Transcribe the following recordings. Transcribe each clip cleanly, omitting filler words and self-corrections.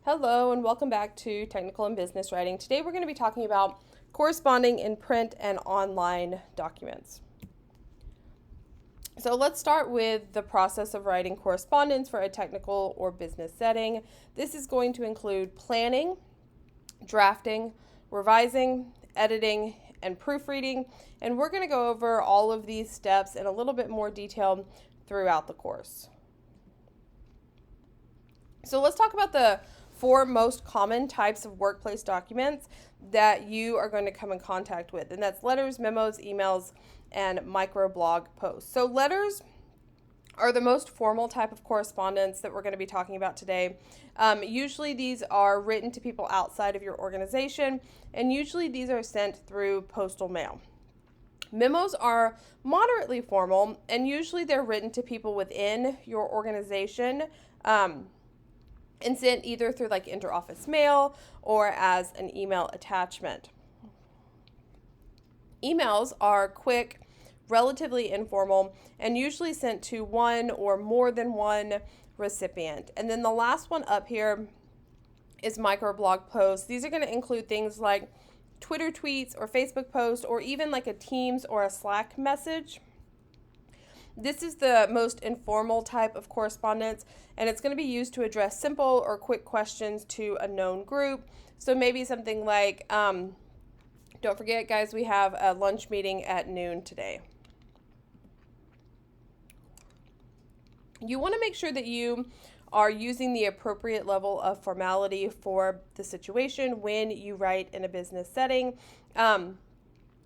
Hello and welcome back to Technical and Business Writing. Today we're going to be talking about corresponding in print and online documents. So let's start with the process of writing correspondence for a technical or business setting. This is going to include planning, drafting, revising, editing, and proofreading, and we're going to go over all of these steps in a little bit more detail throughout the course. So let's talk about the four most common types of workplace documents that you are going to come in contact with, and that's letters, memos, emails, and microblog posts. So letters are the most formal type of correspondence that we're going to be talking about today. Usually these are written to people outside of your organization, and usually these are sent through postal mail. Memos are moderately formal, and usually they're written to people within your organization, and sent either through like interoffice mail or as an email attachment. Emails are quick, relatively informal, and usually sent to one or more than one recipient. And then the last one up here is microblog posts. These are going to include things like Twitter tweets or Facebook posts or even like a Teams or a Slack message. This is the most informal type of correspondence, and it's going to be used to address simple or quick questions to a known group. So maybe something like, don't forget, guys, we have a lunch meeting at noon today. You want to make sure that you are using the appropriate level of formality for the situation when you write in a business setting.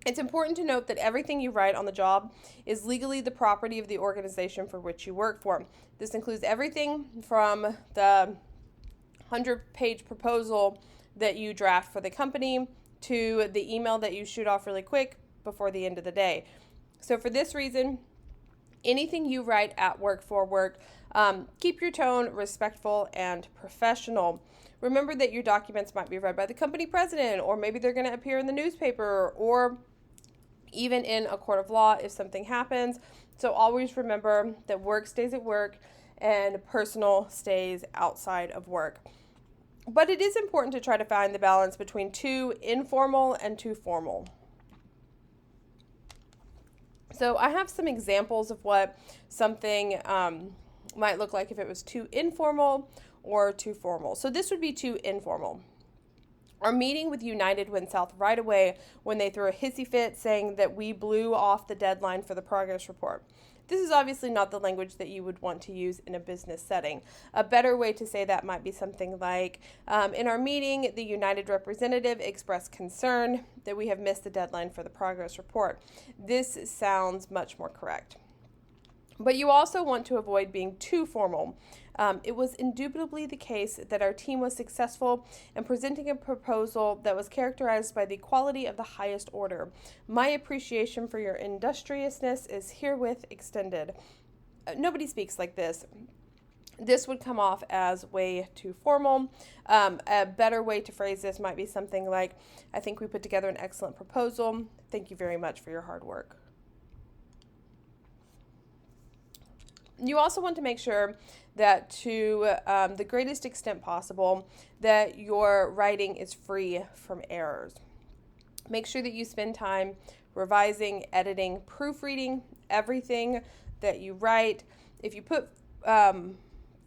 It's important to note that everything you write on the job is legally the property of the organization for which you work for. This includes everything from the 100-page proposal that you draft for the company to the email that you shoot off really quick before the end of the day. So for this reason, anything you write at work for work, keep your tone respectful and professional. Remember that your documents might be read by the company president, or maybe they're going to appear in the newspaper or even in a court of law if something happens. So always remember that work stays at work and personal stays outside of work. But it is important to try to find the balance between too informal and too formal. So I have some examples of what something might look like if it was too informal or too formal. So this would be too informal. Our meeting with United went south right away when they threw a hissy fit saying that we blew off the deadline for the progress report. This is obviously not the language that you would want to use in a business setting. A better way to say that might be something like, in our meeting, the United representative expressed concern that we have missed the deadline for the progress report. This sounds much more correct. But you also want to avoid being too formal. It was indubitably the case that our team was successful in presenting a proposal that was characterized by the quality of the highest order. My appreciation for your industriousness is herewith extended. Nobody speaks like this. This would come off as way too formal. A better way to phrase this might be something like, I think we put together an excellent proposal. Thank you very much for your hard work. You also want to make sure that to the greatest extent possible that your writing is free from errors. Make sure that you spend time revising, editing, proofreading everything that you write. If you put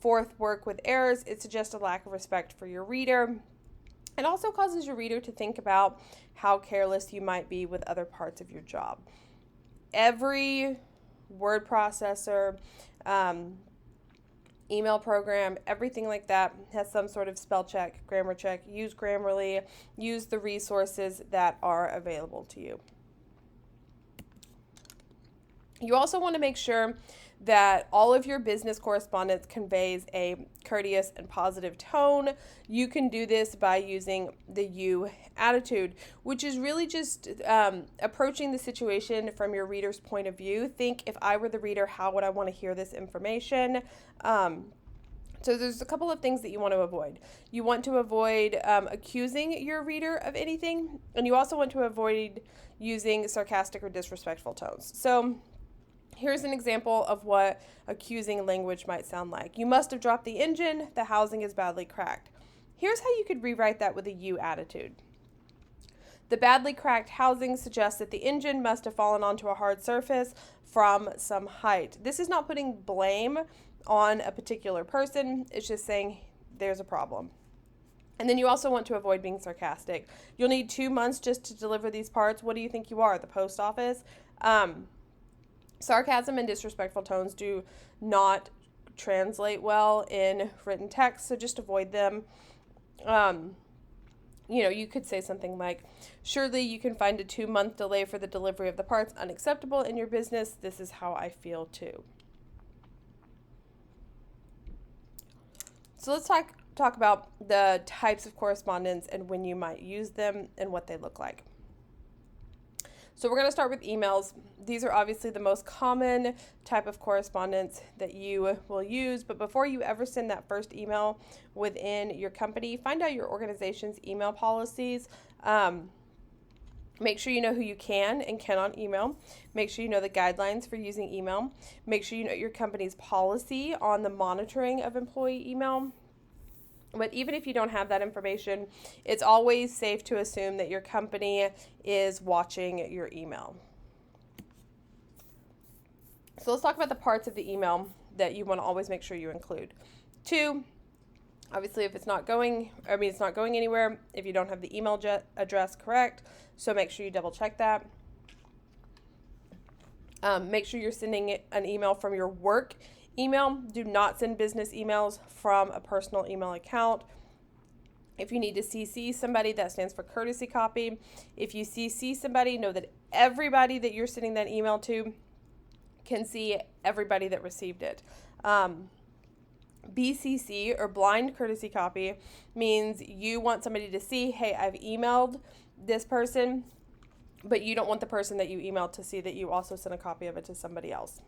forth work with errors, it suggests a lack of respect for your reader. It also causes your reader to think about how careless you might be with other parts of your job. Every word processor, email program, everything like that has some sort of spell check, grammar check. Use Grammarly, use the resources that are available to you. You also want to make sure that all of your business correspondence conveys a courteous and positive tone. You can do this by using the you attitude, which is really just approaching the situation from your reader's point of view. Think, if I were the reader, how would I want to hear this information? So there's a couple of things that you want to avoid. You want to avoid accusing your reader of anything, and you also want to avoid using sarcastic or disrespectful tones. So here's an example of what accusing language might sound like. You must have dropped the engine. The housing is badly cracked. Here's how you could rewrite that with a you attitude. The badly cracked housing suggests that the engine must have fallen onto a hard surface from some height. This is not putting blame on a particular person. It's just saying there's a problem. And then you also want to avoid being sarcastic. You'll need 2 months just to deliver these parts. What do you think you are, the post office? Sarcasm and disrespectful tones do not translate well in written text, so just avoid them. You could say something like, surely you can find a 2-month delay for the delivery of the parts unacceptable in your business. This is how I feel too. So let's talk about the types of correspondence and when you might use them and what they look like. So we're going to start with emails. These are obviously the most common type of correspondence that you will use. But before you ever send that first email within your company, find out your organization's email policies. Make sure you know who you can and cannot email. Make sure you know the guidelines for using email. Make sure you know your company's policy on the monitoring of employee email. But even if you don't have that information, it's always safe to assume that your company is watching your email. So let's talk about the parts of the email that you want to always make sure you include. 2, obviously if it's not going anywhere if you don't have the email address correct. So make sure you double check that. Make sure you're sending an email from your work email. Do not send business emails from a personal email account. If you need to CC somebody, that stands for courtesy copy. If you CC somebody, know that everybody that you're sending that email to can see everybody that received it. BCC, or blind courtesy copy, means you want somebody to see, hey, I've emailed this person, but you don't want the person that you emailed to see that you also sent a copy of it to somebody else.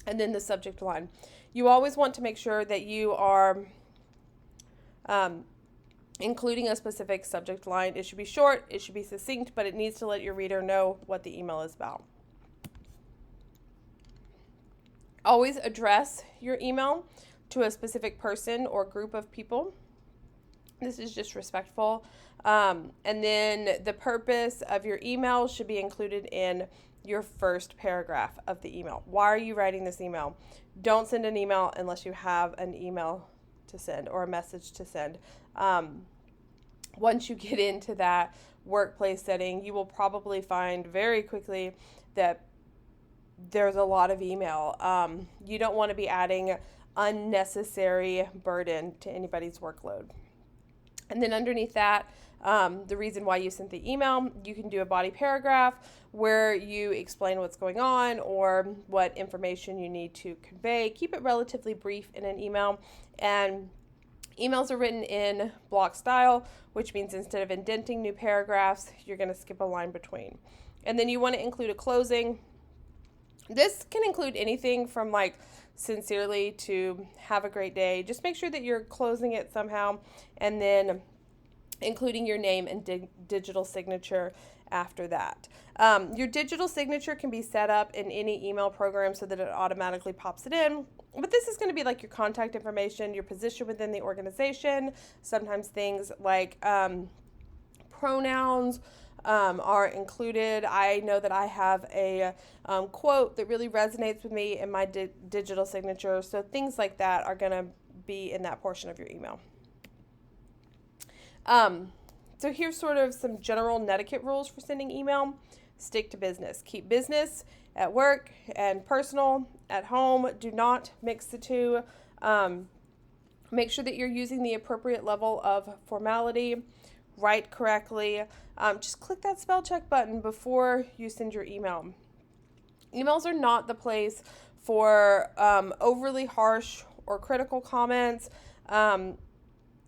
And then the subject line. You always want to make sure that you are including a specific subject line. It should be short, it should be succinct, but it needs to let your reader know what the email is about. Always address your email to a specific person or group of people. This is just respectful. And then the purpose of your email should be included in your first paragraph of the email. Why are you writing this email? Don't send an email unless you have an email to send or a message to send. Once you get into that workplace setting, you will probably find very quickly that there's a lot of email. You don't want to be adding unnecessary burden to anybody's workload. And then underneath that, the reason why you sent the email, you can do a body paragraph where you explain what's going on or what information you need to convey. Keep it relatively brief in an email. And emails are written in block style, which means instead of indenting new paragraphs, you're going to skip a line between. And then you want to include a closing. This can include anything from like sincerely to have a great day. Just make sure that you're closing it somehow and then including your name and digital signature after that. Your digital signature can be set up in any email program so that it automatically pops it in. But this is going to be like your contact information, your position within the organization. Sometimes things like pronouns are included. I know that I have a quote that really resonates with me in my digital signature. So things like that are going to be in that portion of your email. So here's sort of some general netiquette rules for sending email. Stick to business. Keep business at work and personal at home. Do not mix the two. Make sure that you're using the appropriate level of formality. Write correctly. Just click that spell check button before you send your email. Emails are not the place for overly harsh or critical comments.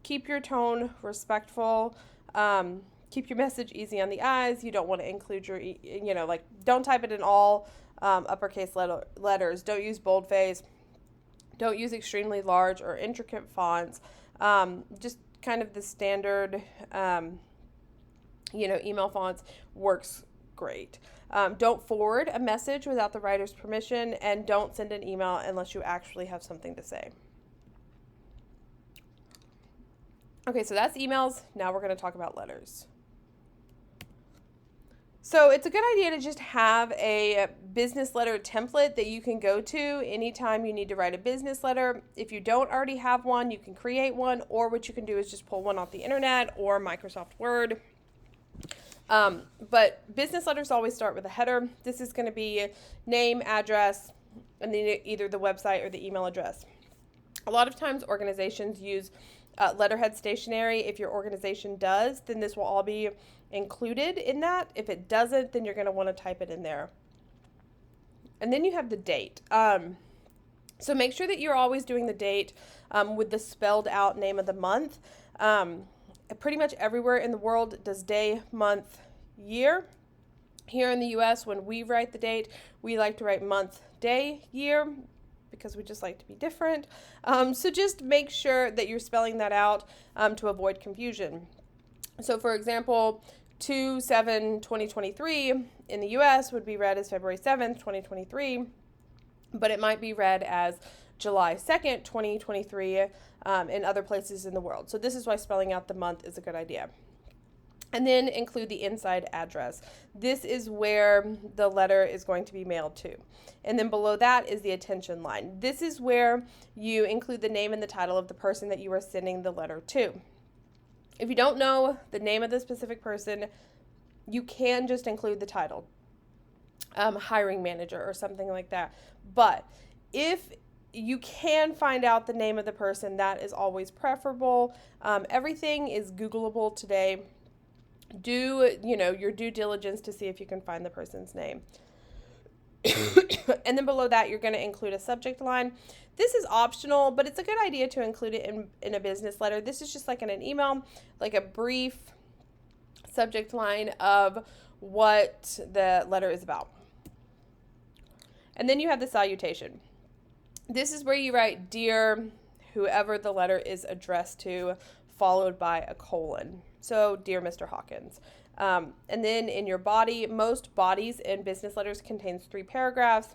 Keep your tone respectful. Keep your message easy on the eyes. You don't want to include your, don't type it in all uppercase letters. Don't use boldface. Don't use extremely large or intricate fonts. Just kind of the standard, email fonts works great. Don't forward a message without the writer's permission, and don't send an email unless you actually have something to say. Okay, so that's emails. Now we're going to talk about letters. So it's a good idea to just have a business letter template that you can go to anytime you need to write a business letter. If you don't already have one, you can create one, or what you can do is just pull one off the internet or Microsoft Word. But business letters always start with a header. This is going to be name, address, and then either the website or the email address. A lot of times organizations use letterhead stationery. If your organization does, then this will all be included in that. If it doesn't, then you're going to want to type it in there. And then you have the date. So make sure that you're always doing the date with the spelled out name of the month. Pretty much everywhere in the world does day, month, year. Here in the US, when we write the date, we like to write month, day, year, because we just like to be different. So just make sure that you're spelling that out to avoid confusion. So for example, 2/7/2023 in the US would be read as February 7th, 2023, but it might be read as July 2nd, 2023 in other places in the world. So this is why spelling out the month is a good idea. And then include the inside address. This is where the letter is going to be mailed to. And then below that is the attention line. This is where you include the name and the title of the person that you are sending the letter to. If you don't know the name of the specific person, you can just include the title, hiring manager or something like that. But if you can find out the name of the person, that is always preferable. Everything is Googleable today. Do your due diligence to see if you can find the person's name. And then below that, you're going to include a subject line. This is optional, but it's a good idea to include it in a business letter. This is just like in an email, like a brief subject line of what the letter is about. And then you have the salutation. This is where you write dear whoever the letter is addressed to, followed by a colon. So, dear Mr. Hawkins. And then in your body, most bodies in business letters contains 3 paragraphs,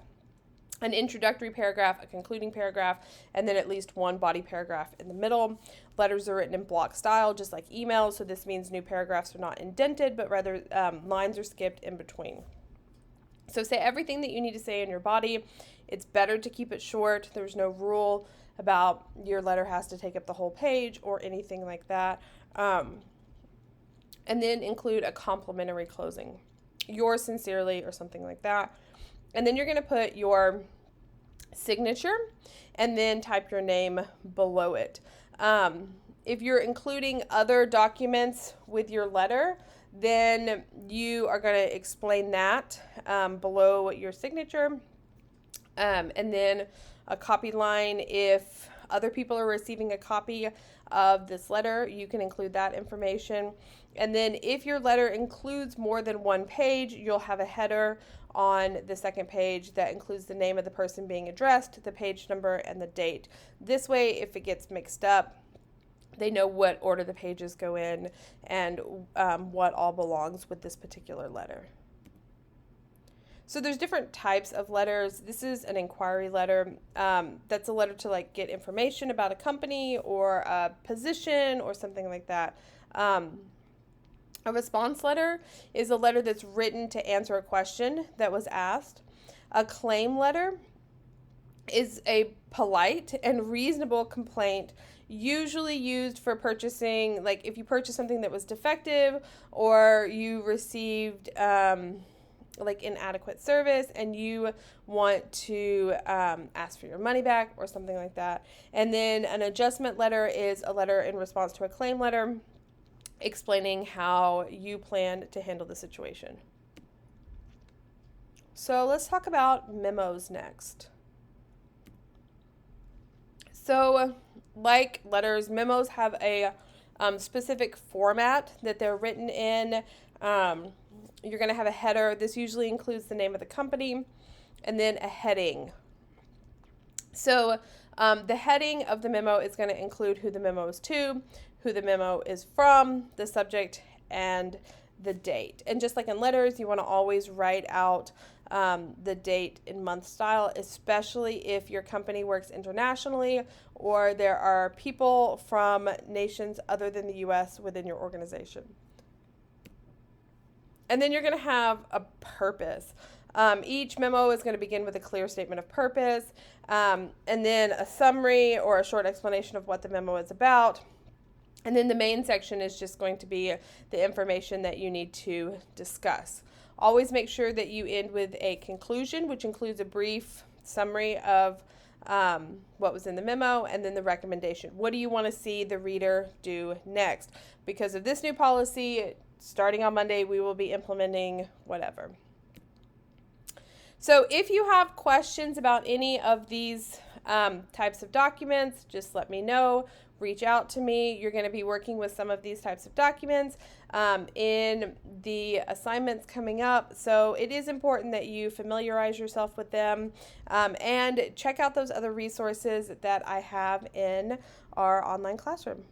an introductory paragraph, a concluding paragraph, and then at least one body paragraph in the middle. Letters are written in block style, just like emails, so this means new paragraphs are not indented, but rather lines are skipped in between. So say everything that you need to say in your body. It's better to keep it short. There's no rule about your letter has to take up the whole page or anything like that. And then include a complimentary closing. Yours sincerely or something like that. And then you're going to put your signature and then type your name below it. If you're including other documents with your letter, then you are going to explain that below your signature. And then a copy line. If other people are receiving a copy of this letter, you can include that information. And then if your letter includes more than one page, you'll have a header on the second page that includes the name of the person being addressed, the page number, and the date. This way, if it gets mixed up, they know what order the pages go in and what all belongs with this particular letter. So there's different types of letters. This is an inquiry letter. That's a letter to get information about a company or a position or something like that. A response letter is a letter that's written to answer a question that was asked. A claim letter is a polite and reasonable complaint, usually used for purchasing, if you purchased something that was defective or you received inadequate service and you want to ask for your money back or something like that. And then an adjustment letter is a letter in response to a claim letter explaining how you plan to handle the situation. So let's talk about memos next. So like letters, memos have a specific format that they're written in. You're going to have a header. This usually includes the name of the company and then a heading. So the heading of the memo is going to include who the memo is to, who the memo is from, the subject, and the date. And just like in letters, you want to always write out the date in month style, especially if your company works internationally or there are people from nations other than the U.S. within your organization. And then you're going to have a purpose. Each memo is going to begin with a clear statement of purpose, and then a summary or a short explanation of what the memo is about. And then the main section is just going to be the information that you need to discuss. Always make sure that you end with a conclusion, which includes a brief summary of what was in the memo, and then the recommendation. What do you want to see the reader do next? Because of this new policy, starting on Monday, we will be implementing whatever. So if you have questions about any of these types of documents, just let me know. Reach out to me. You're going to be working with some of these types of documents in the assignments coming up. So it is important that you familiarize yourself with them and check out those other resources that I have in our online classroom.